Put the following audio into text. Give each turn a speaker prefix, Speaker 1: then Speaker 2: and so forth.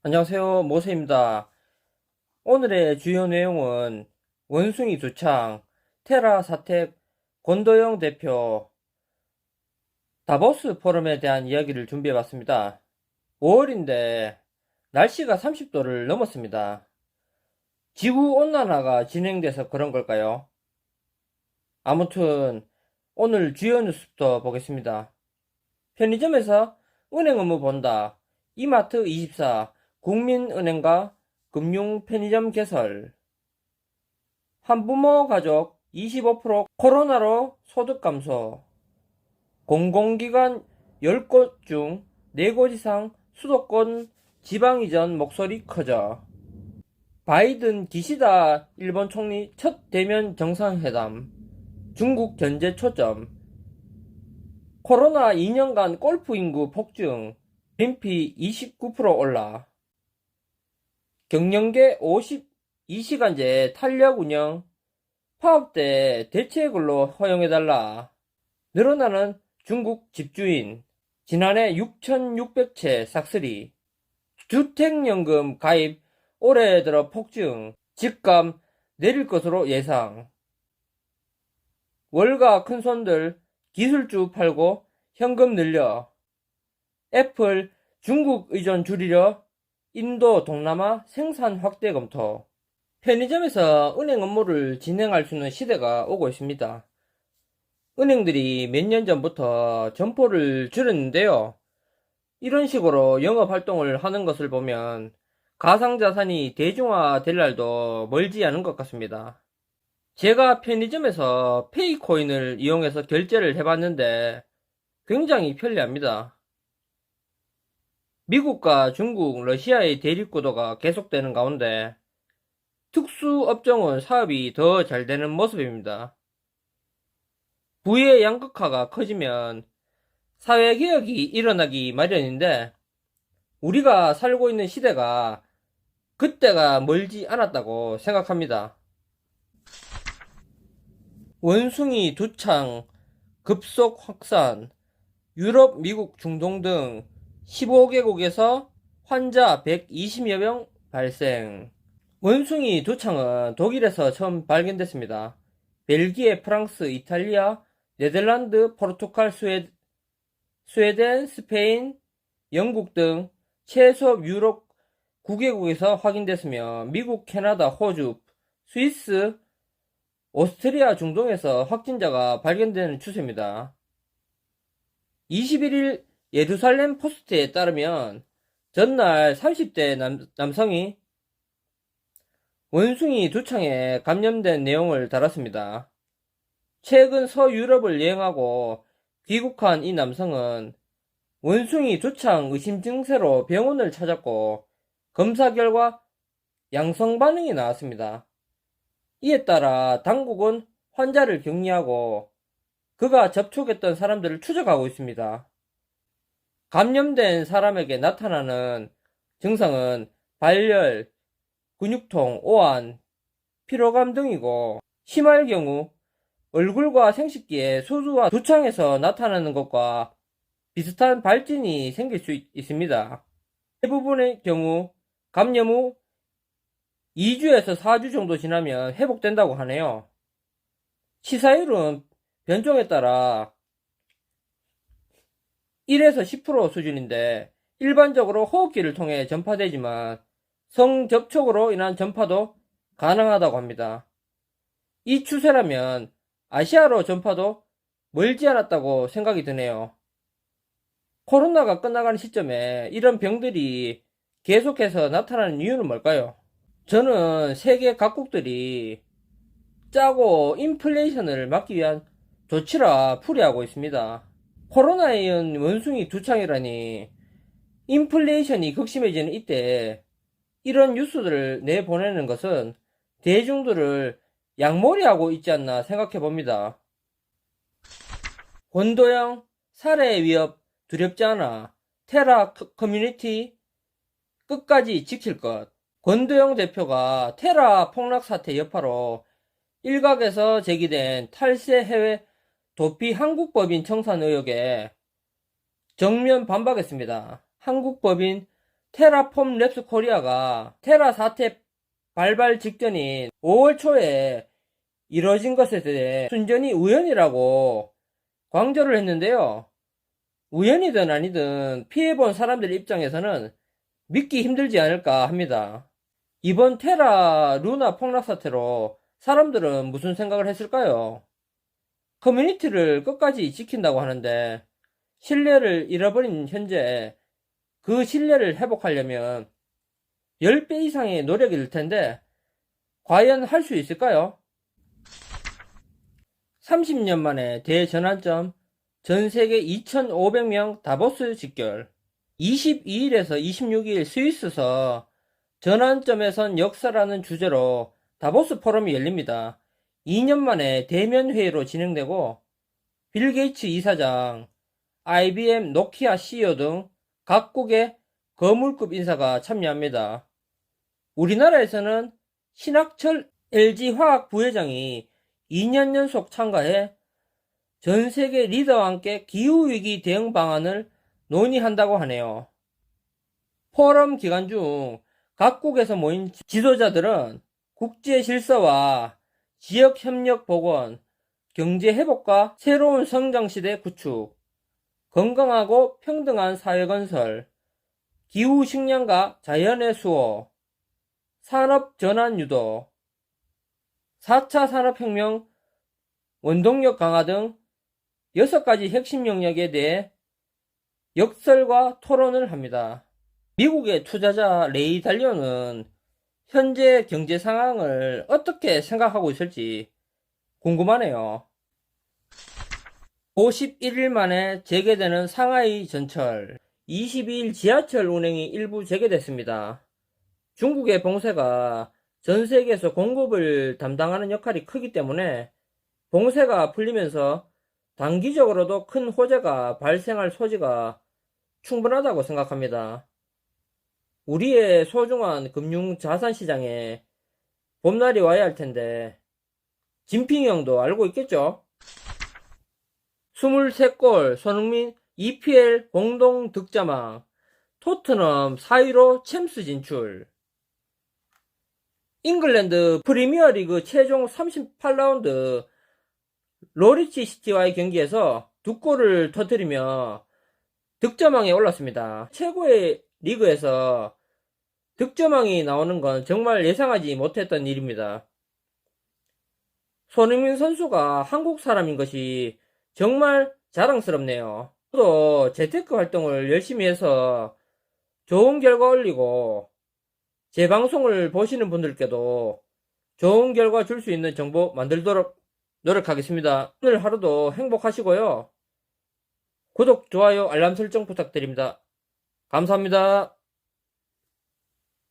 Speaker 1: 안녕하세요. 모세입니다. 오늘의 주요 내용은 원숭이 두창, 테라 사택, 권도영 대표, 다보스 포럼에 대한 이야기를 준비해봤습니다. 5월인데 날씨가 30도를 넘었습니다. 지구온난화가 진행돼서 그런 걸까요? 아무튼 오늘 주요 뉴스부터 보겠습니다. 편의점에서 은행 업무 본다. 이마트24 국민은행과 금융 편의점 개설. 한부모 가족 25% 코로나로 소득 감소. 공공기관 10곳 중 4곳 이상 수도권 지방 이전 목소리 커져. 바이든 기시다 일본 총리 첫 대면 정상회담. 중국 견제 초점. 코로나 2년간 골프 인구 폭증. 림피 29% 올라. 경영계 52시간제 탄력 운영. 파업대 대체근로 허용해달라. 늘어나는 중국 집주인. 지난해 6,600채 싹쓸이. 주택연금 가입 올해 들어 폭증. 집값 내릴 것으로 예상. 월가 큰손들 기술주 팔고 현금 늘려. 애플 중국 의존 줄이려 인도 동남아 생산 확대 검토. 편의점에서 은행 업무를 진행할 수 있는 시대가 오고 있습니다. 은행들이 몇 년 전부터 점포를 줄였는데요. 이런 식으로 영업 활동을 하는 것을 보면 가상자산이 대중화될 날도 멀지 않은 것 같습니다. 제가 편의점에서 페이코인을 이용해서 결제를 해봤는데 굉장히 편리합니다. 미국과 중국, 러시아의 대립구도가 계속되는 가운데 특수업종은 사업이 더 잘 되는 모습입니다. 부의 양극화가 커지면 사회개혁이 일어나기 마련인데 우리가 살고 있는 시대가 그때가 멀지 않았다고 생각합니다. 원숭이 두창 급속 확산, 유럽, 미국, 중동 등 15개국에서 환자 120여 명 발생. 원숭이 두창은 독일에서 처음 발견됐습니다. 벨기에, 프랑스, 이탈리아, 네덜란드, 포르투갈, 스웨덴, 스페인, 영국 등 최소 유럽 9개국에서 확인됐으며 미국, 캐나다, 호주, 스위스, 오스트리아, 중동에서 확진자가 발견되는 추세입니다. 21일 예루살렘 포스트에 따르면 전날 30대 남성이 원숭이 두창에 감염된 내용을 달았습니다. 최근 서유럽을 여행하고 귀국한 이 남성은 원숭이 두창 의심 증세로 병원을 찾았고 검사 결과 양성 반응이 나왔습니다. 이에 따라 당국은 환자를 격리하고 그가 접촉했던 사람들을 추적하고 있습니다. 감염된 사람에게 나타나는 증상은 발열, 근육통, 오한, 피로감 등이고 심할 경우 얼굴과 생식기에 소두와 두창에서 나타나는 것과 비슷한 발진이 생길 수 있습니다. 대부분의 경우 감염 후 2주에서 4주 정도 지나면 회복된다고 하네요. 치사율은 변종에 따라 1에서 10% 수준인데 일반적으로 호흡기를 통해 전파되지만 성접촉으로 인한 전파도 가능하다고 합니다. 이 추세라면 아시아로 전파도 멀지 않았다고 생각이 드네요. 코로나가 끝나가는 시점에 이런 병들이 계속해서 나타나는 이유는 뭘까요? 저는 세계 각국들이 짜고 인플레이션을 막기 위한 조치라 풀이하고 있습니다. 코로나에 이은 원숭이 두창이라니 인플레이션이 극심해지는 이때 이런 뉴스들을 내보내는 것은 대중들을 양몰이하고 있지 않나 생각해 봅니다. 권도영 살해 위협 두렵지 않아. 테라 커뮤니티 끝까지 지킬 것. 권도영 대표가 테라 폭락 사태 여파로 일각에서 제기된 탈세 해외 도피 한국법인 청산 의혹에 정면 반박했습니다. 한국법인 테라폼 랩스 코리아가 테라 사태 발발 직전인 5월 초에 이뤄진 것에 대해 순전히 우연이라고 강조를 했는데요. 우연이든 아니든 피해본 사람들 입장에서는 믿기 힘들지 않을까 합니다. 이번 테라 루나 폭락 사태로 사람들은 무슨 생각을 했을까요? 커뮤니티를 끝까지 지킨다고 하는데 신뢰를 잃어버린 현재 그 신뢰를 회복하려면 10배 이상의 노력일 텐데 과연 할 수 있을까요? 30년 만에 대전환점 전세계 2,500명 다보스 직결 22일에서 26일 스위스서 전환점에선 역사라는 주제로 다보스 포럼이 열립니다. 2년 만에 대면 회의로 진행되고 빌 게이츠 이사장, IBM, 노키아 CEO 등 각국의 거물급 인사가 참여합니다. 우리나라에서는 신학철 LG화학 부회장이 2년 연속 참가해 전세계 리더와 함께 기후위기 대응 방안을 논의한다고 하네요. 포럼 기간 중 각국에서 모인 지도자들은 국제 질서와 지역 협력 복원, 경제 회복과 새로운 성장 시대 구축, 건강하고 평등한 사회 건설, 기후 식량과 자연의 수호, 산업 전환 유도, 4차 산업혁명, 원동력 강화 등 6가지 핵심 영역에 대해 역설과 토론을 합니다. 미국의 투자자 레이 달리오는 현재 경제 상황을 어떻게 생각하고 있을지 궁금하네요. 51일 만에 재개되는 상하이 전철 22일 지하철 운행이 일부 재개됐습니다. 중국의 봉쇄가 전 세계에서 공급을 담당하는 역할이 크기 때문에 봉쇄가 풀리면서 단기적으로도 큰 호재가 발생할 소지가 충분하다고 생각합니다. 우리의 소중한 금융 자산 시장에 봄날이 와야 할 텐데 진핑이 형도 알고 있겠죠? 23골 손흥민 EPL 공동 득점왕 토트넘 4위로 챔스 진출 잉글랜드 프리미어리그 최종 38라운드 노리치 시티와의 경기에서 2골을 터뜨리며 득점왕에 올랐습니다. 최고의 리그에서 득점왕이 나오는 건 정말 예상하지 못했던 일입니다. 손흥민 선수가 한국 사람인 것이 정말 자랑스럽네요. 저도 재테크 활동을 열심히 해서 좋은 결과 올리고 제 방송을 보시는 분들께도 좋은 결과 줄 수 있는 정보 만들도록 노력하겠습니다. 오늘 하루도 행복하시고요. 구독, 좋아요, 알람 설정 부탁드립니다. 감사합니다.